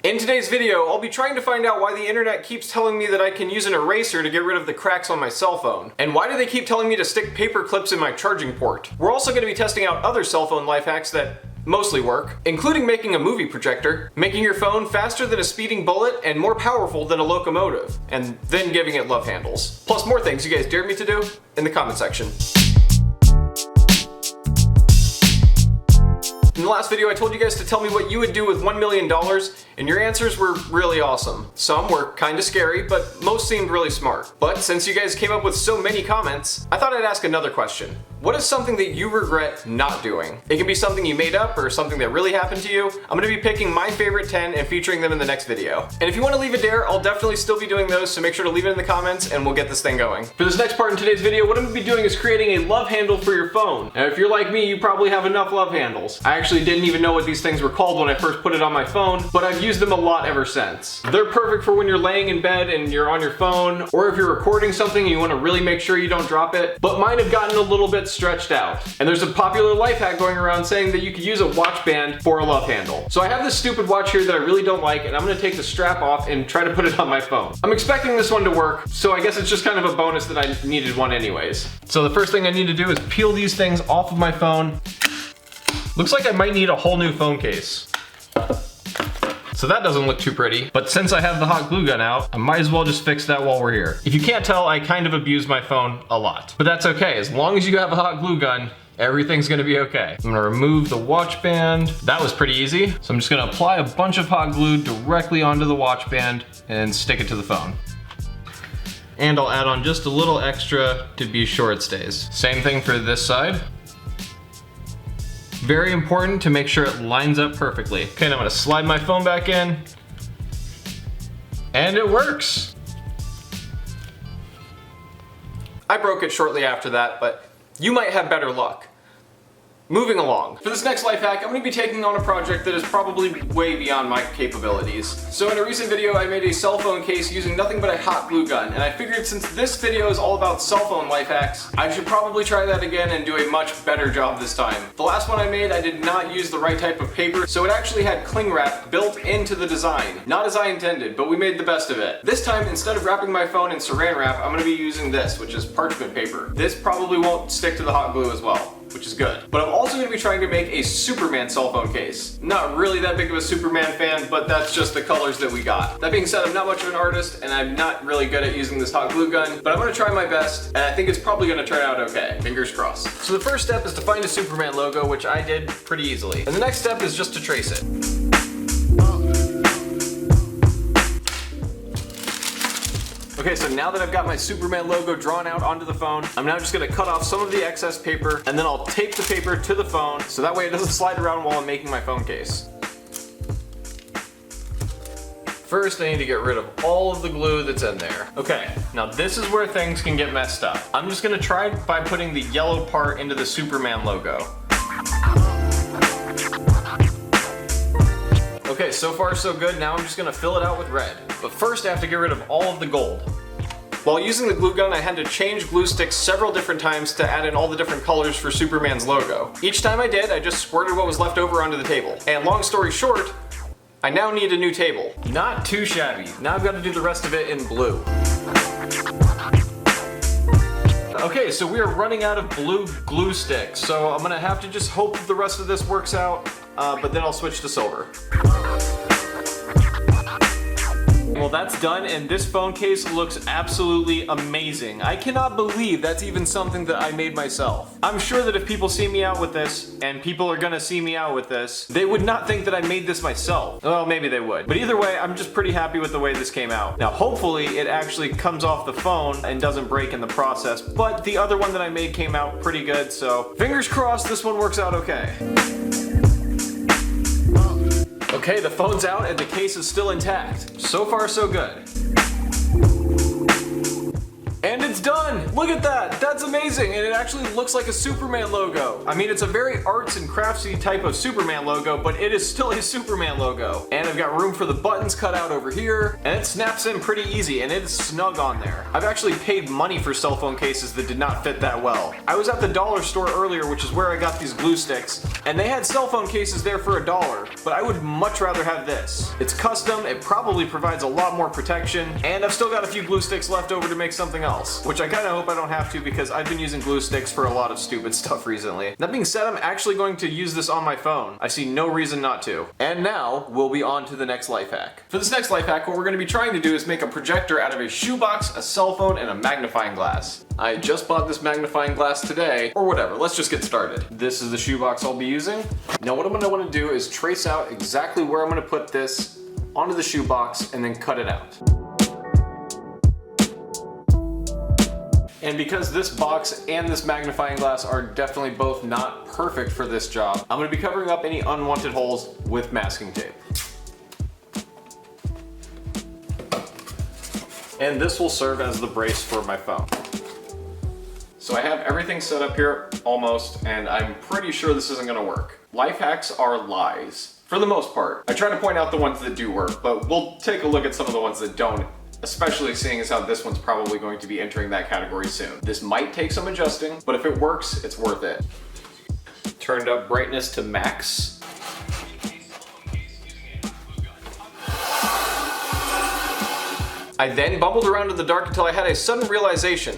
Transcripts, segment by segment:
In today's video, I'll be trying to find out why the internet keeps telling me that I can use an eraser to get rid of the cracks on my cell phone. And why do they keep telling me to stick paper clips in my charging port? We're also going to be testing out other cell phone life hacks that mostly work, including making a movie projector, making your phone faster than a speeding bullet and more powerful than a locomotive, and then giving it love handles. Plus more things you guys dared me to do in the comment section. In the last video, I told you guys to tell me what you would do with $1 million, and your answers were really awesome. Some were kinda scary, but most seemed really smart. But since you guys came up with so many comments, I thought I'd ask another question. What is something that you regret not doing? It can be something you made up or something that really happened to you. I'm gonna be picking my favorite 10 and featuring them in the next video. And if you wanna leave a dare, I'll definitely still be doing those, so make sure to leave it in the comments and we'll get this thing going. For this next part in today's video, what I'm gonna be doing is creating a love handle for your phone. Now if you're like me, you probably have enough love handles. I actually didn't even know what these things were called when I first put it on my phone, but I've used them a lot ever since. They're perfect for when you're laying in bed and you're on your phone, or if you're recording something and you wanna really make sure you don't drop it, but mine have gotten a little bit stretched out. And there's a popular life hack going around saying that you could use a watch band for a love handle. So I have this stupid watch here that I really don't like, and I'm gonna take the strap off and try to put it on my phone. I'm expecting this one to work, so I guess it's just kind of a bonus that I needed one anyways. So the first thing I need to do is peel these things off of my phone. Looks like I might need a whole new phone case. So that doesn't look too pretty, but since I have the hot glue gun out, I might as well just fix that while we're here. If you can't tell, I kind of abuse my phone a lot, but that's okay. As long as you have a hot glue gun, everything's gonna be okay. I'm gonna remove the watch band. That was pretty easy. So I'm just gonna apply a bunch of hot glue directly onto the watch band and stick it to the phone. And I'll add on just a little extra to be sure it stays. Same thing for this side. Very important to make sure it lines up perfectly. Okay, now I'm gonna slide my phone back in. And it works. I broke it shortly after that, but you might have better luck. Moving along. For this next life hack, I'm going to be taking on a project that is probably way beyond my capabilities. So in a recent video, I made a cell phone case using nothing but a hot glue gun, and I figured since this video is all about cell phone life hacks, I should probably try that again and do a much better job this time. The last one I made, I did not use the right type of paper, so it actually had cling wrap built into the design. Not as I intended, but we made the best of it. This time, instead of wrapping my phone in saran wrap, I'm going to be using this, which is parchment paper. This probably won't stick to the hot glue as well, which is good. But I'm also going to be trying to make a Superman cell phone case. Not really that big of a Superman fan, but that's just the colors that we got. That being said, I'm not much of an artist, and I'm not really good at using this hot glue gun, but I'm going to try my best, and I think it's probably going to turn out okay. Fingers crossed. So the first step is to find a Superman logo, which I did pretty easily. And the next step is just to trace it. Okay, so now that I've got my Superman logo drawn out onto the phone, I'm now just gonna cut off some of the excess paper, and then I'll tape the paper to the phone, so that way it doesn't slide around while I'm making my phone case. First, I need to get rid of all of the glue that's in there. Okay, now this is where things can get messed up. I'm just gonna try by putting the yellow part into the Superman logo. Okay, so far so good. Now I'm just gonna fill it out with red. But first I have to get rid of all of the gold. While using the glue gun, I had to change glue sticks several different times to add in all the different colors for Superman's logo. Each time I did, I just squirted what was left over onto the table. And long story short, I now need a new table. Not too shabby. Now I've got to do the rest of it in blue. Okay, so we are running out of blue glue sticks, so I'm gonna have to just hope the rest of this works out, but then I'll switch to silver. Well, that's done, and this phone case looks absolutely amazing. I cannot believe that's even something that I made myself. I'm sure that if people see me out with this, and people are gonna see me out with this, they would not think that I made this myself. Well, maybe they would. But either way, I'm just pretty happy with the way this came out. Now, hopefully, it actually comes off the phone and doesn't break in the process, but the other one that I made came out pretty good, so fingers crossed this one works out okay. Okay, the phone's out and the case is still intact. So far, so good. And it's It's done! Look at that! That's amazing! And it actually looks like a Superman logo. I mean, it's a very arts and craftsy type of Superman logo, but it is still a Superman logo. And I've got room for the buttons cut out over here, and it snaps in pretty easy, and it's snug on there. I've actually paid money for cell phone cases that did not fit that well. I was at the dollar store earlier, which is where I got these glue sticks, and they had cell phone cases there for $1, but I would much rather have this. It's custom, it probably provides a lot more protection, and I've still got a few glue sticks left over to make something else, which I kinda hope I don't have to because I've been using glue sticks for a lot of stupid stuff recently. That being said, I'm actually going to use this on my phone. I see no reason not to. And now, we'll be on to the next life hack. For this next life hack, what we're gonna be trying to do is make a projector out of a shoebox, a cell phone, and a magnifying glass. I just bought this magnifying glass today, or whatever, let's just get started. This is the shoebox I'll be using. Now what I'm gonna wanna do is trace out exactly where I'm gonna put this onto the shoebox and then cut it out. And because this box and this magnifying glass are definitely both not perfect for this job, I'm gonna be covering up any unwanted holes with masking tape. And this will serve as the brace for my phone. So I have everything set up here, almost, and I'm pretty sure this isn't gonna work. Life hacks are lies, for the most part. I try to point out the ones that do work, but we'll take a look at some of the ones that don't, especially seeing as how this one's probably going to be entering that category soon. This might take some adjusting, but if it works, it's worth it. Turned up brightness to max. I then bumbled around in the dark until I had a sudden realization,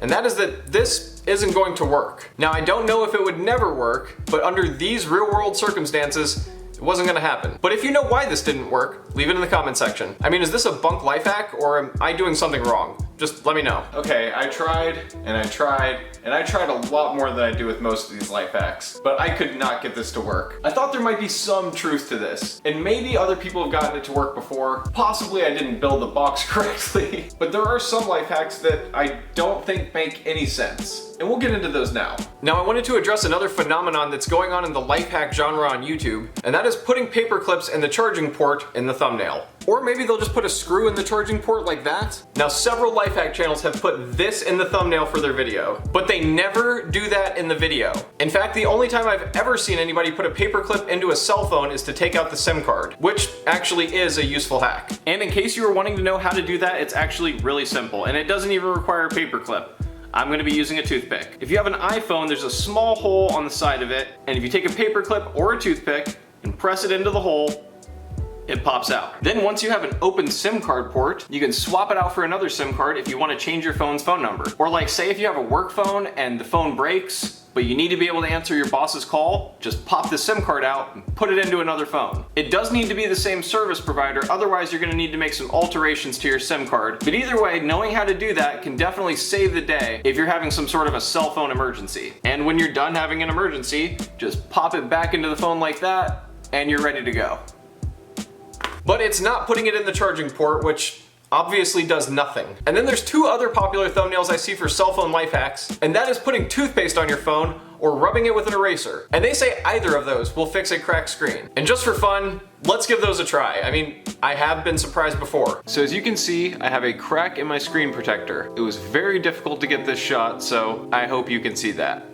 and that is that this isn't going to work. Now, I don't know if it would never work, but under these real-world circumstances, it wasn't gonna happen. But if you know why this didn't work, leave it in the comment section. I mean, is this a bunk life hack, or am I doing something wrong? Just let me know. Okay, I tried, and I tried, and I tried a lot more than I do with most of these life hacks, but I could not get this to work. I thought there might be some truth to this, and maybe other people have gotten it to work before. Possibly I didn't build the box correctly, but there are some life hacks that I don't think make any sense. And we'll get into those now. Now I wanted to address another phenomenon that's going on in the life hack genre on YouTube, and that is putting paper clips in the charging port in the thumbnail. Or maybe they'll just put a screw in the charging port like that. Now several life hack channels have put this in the thumbnail for their video, but they never do that in the video. In fact, the only time I've ever seen anybody put a paper clip into a cell phone is to take out the SIM card, which actually is a useful hack. And in case you were wanting to know how to do that, it's actually really simple, and it doesn't even require a paper clip. I'm gonna be using a toothpick. If you have an iPhone, there's a small hole on the side of it, and if you take a paper clip or a toothpick and press it into the hole, it pops out. Then once you have an open SIM card port, you can swap it out for another SIM card if you want to change your phone's phone number. Or like say if you have a work phone and the phone breaks, but you need to be able to answer your boss's call, just pop the SIM card out and put it into another phone. It does need to be the same service provider, otherwise you're gonna need to make some alterations to your SIM card. But either way, knowing how to do that can definitely save the day if you're having some sort of a cell phone emergency. And when you're done having an emergency, just pop it back into the phone like that, and you're ready to go. But it's not putting it in the charging port, which obviously does nothing. And then there's two other popular thumbnails I see for cell phone life hacks, and that is putting toothpaste on your phone or rubbing it with an eraser. And they say either of those will fix a cracked screen. And just for fun, let's give those a try. I mean, I have been surprised before. So as you can see, I have a crack in my screen protector. It was very difficult to get this shot, so I hope you can see that.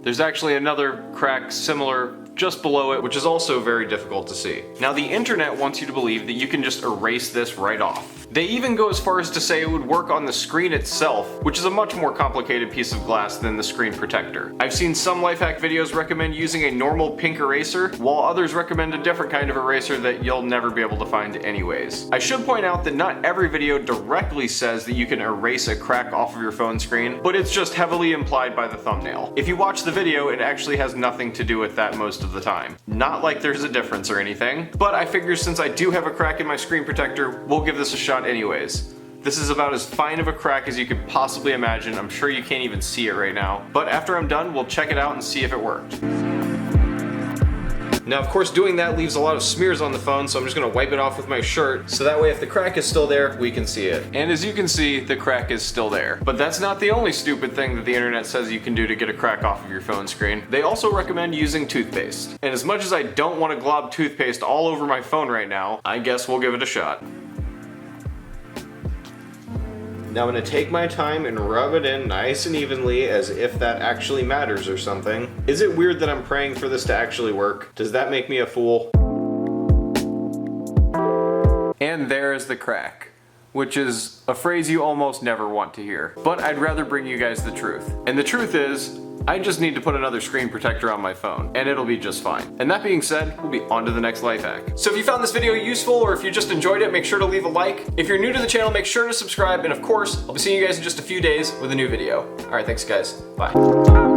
There's actually another crack similar just below it, which is also very difficult to see. Now the internet wants you to believe that you can just erase this right off. They even go as far as to say it would work on the screen itself, which is a much more complicated piece of glass than the screen protector. I've seen some life hack videos recommend using a normal pink eraser, while others recommend a different kind of eraser that you'll never be able to find anyways. I should point out that not every video directly says that you can erase a crack off of your phone screen, but it's just heavily implied by the thumbnail. If you watch the video, it actually has nothing to do with that most of the time. Not like there's a difference or anything, but I figure since I do have a crack in my screen protector, we'll give this a shot anyways. This is about as fine of a crack as you could possibly imagine. I'm sure you can't even see it right now, but after I'm done, we'll check it out and see if it worked. Now, of course, doing that leaves a lot of smears on the phone, so I'm just gonna wipe it off with my shirt, so that way if the crack is still there, we can see it. And as you can see, the crack is still there. But that's not the only stupid thing that the internet says you can do to get a crack off of your phone screen. They also recommend using toothpaste. And as much as I don't want to glob toothpaste all over my phone right now, I guess we'll give it a shot. Now I'm gonna take my time and rub it in nice and evenly as if that actually matters or something. Is it weird that I'm praying for this to actually work? Does that make me a fool? And there is the crack, which is a phrase you almost never want to hear. But I'd rather bring you guys the truth. And the truth is, I just need to put another screen protector on my phone, and it'll be just fine. And that being said, we'll be on to the next life hack. So if you found this video useful, or if you just enjoyed it, make sure to leave a like. If you're new to the channel, make sure to subscribe, and of course, I'll be seeing you guys in just a few days with a new video. All right, thanks guys, bye.